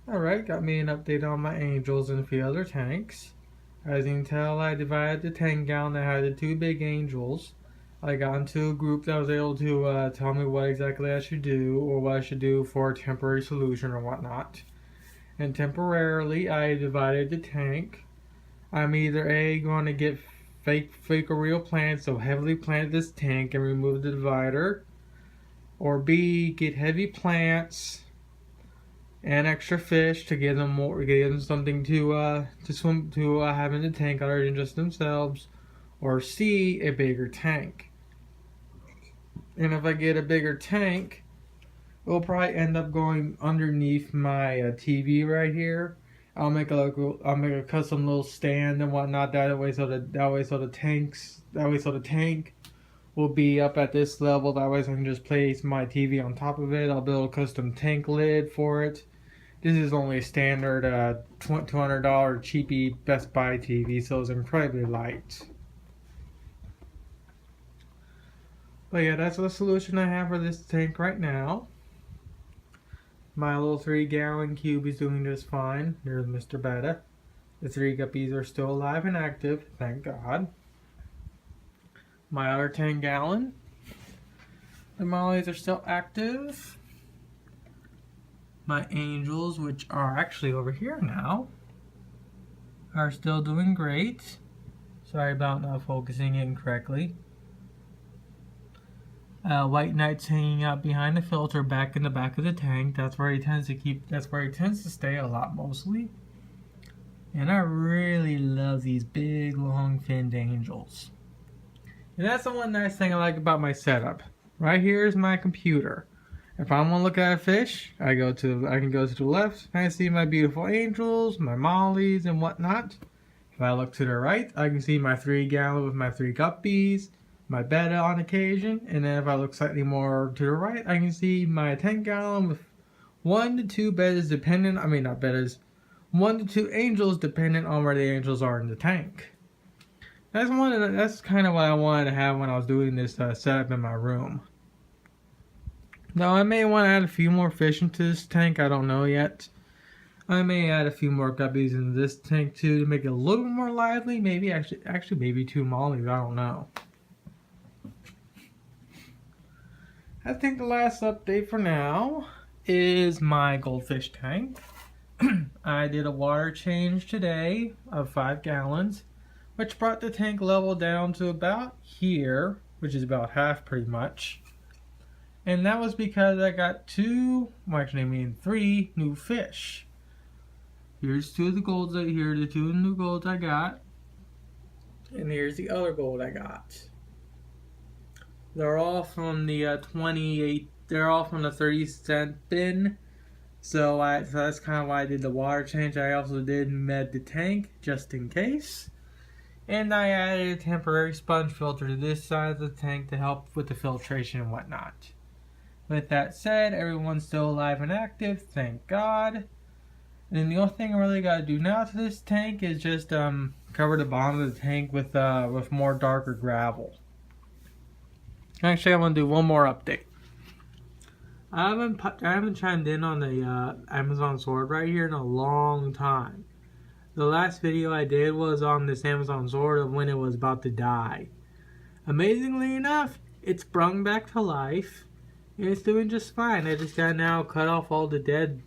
Alright, got me an update on my Angels and a few other tanks. As you can tell, I divided the 10 gallon. I had the two big Angels. I got into a group that was able to tell me what exactly I should do or what I should do for a temporary solution or whatnot. And temporarily, I divided the tank. I'm either A, going to get fake or real plants, so heavily plant this tank and remove the divider, or B, get heavy plants and extra fish to give them something to swim to have in the tank other than just themselves, or C, a bigger tank. And if I get a bigger tank, it'll probably end up going underneath my TV right here. I'll make a custom little stand and whatnot that way so the tank will be up at this level. That way so I can just place my TV on top of it. I'll build a custom tank lid for it. This is only a standard $200 cheapy Best Buy TV, so it's incredibly light. But yeah, that's the solution I have for this tank right now. My little 3-gallon cube is doing just fine. There's Mr. Betta. The 3 guppies are still alive and active, thank God. My other 10-gallon, the mollies are still active. My Angels, which are actually over here now, are still doing great. Sorry about not focusing in correctly. White Knight's hanging out behind the filter back in the back of the tank. That's where he tends to stay a lot mostly. And I really love these big long finned Angels. And that's the one nice thing I like about my setup. Right here is my computer. If I want to look at a fish, I can go to the left and I see my beautiful Angels, my mollies and whatnot. If I look to the right, I can see my 3-gallon with my 3 guppies, my betta on occasion, and then if I look slightly more to the right, I can see my 10-gallon with 1 to 2 bettas dependent, 1 to 2 Angels dependent on where the Angels are in the tank. That's kind of what I wanted to have when I was doing this setup in my room. Now I may want to add a few more fish into this tank, I don't know yet. I may add a few more guppies into this tank too to make it a little more lively, maybe maybe 2 mollies, I don't know. I think the last update for now is my goldfish tank. I did a water change today of 5 gallons, which brought the tank level down to about here, which is about half pretty much. And that was because I got 3 new fish. Here's 2 of the golds the 2 new golds I got. And here's the other gold I got. They're all from the 30-cent bin. So that's kind of why I did the water change. I also did med the tank just in case. And I added a temporary sponge filter to this side of the tank to help with the filtration and whatnot. With that said, everyone's still alive and active, thank God. And then the only thing I really got to do now to this tank is just cover the bottom of the tank with more darker gravel. Actually, I'm gonna do one more update. I haven't chimed in on the Amazon sword right here in a long time. The last video I did was on this Amazon sword of when it was about to die. Amazingly enough, it sprung back to life, and it's doing just fine. I just gotta now cut off all the dead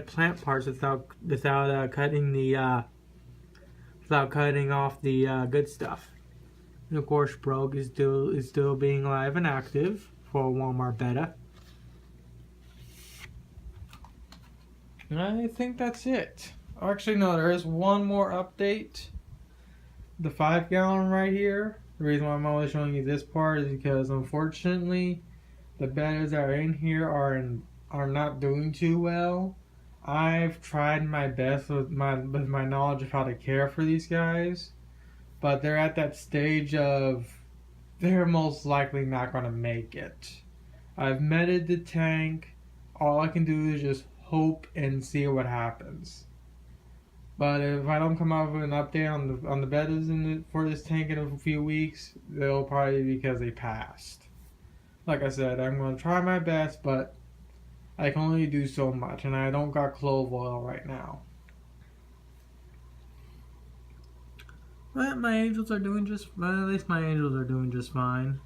plant parts without cutting off the good stuff. And of course, Brogue is still being alive and active for Walmart Betta. And I think that's it. Actually, no, there is one more update. The 5-gallon right here. The reason why I'm only showing you this part is because, unfortunately, the bettas that are in here are not doing too well. I've tried my best with my knowledge of how to care for these guys, but they're at that stage of they're most likely not going to make it. I've meted the tank. All I can do is just hope and see what happens. But if I don't come out with an update on the bettas for this tank in a few weeks, it'll probably be because they passed. Like I said, I'm going to try my best, but I can only do so much, and I don't got clove oil right now. But my angels are doing just, well, at least my angels are doing just fine.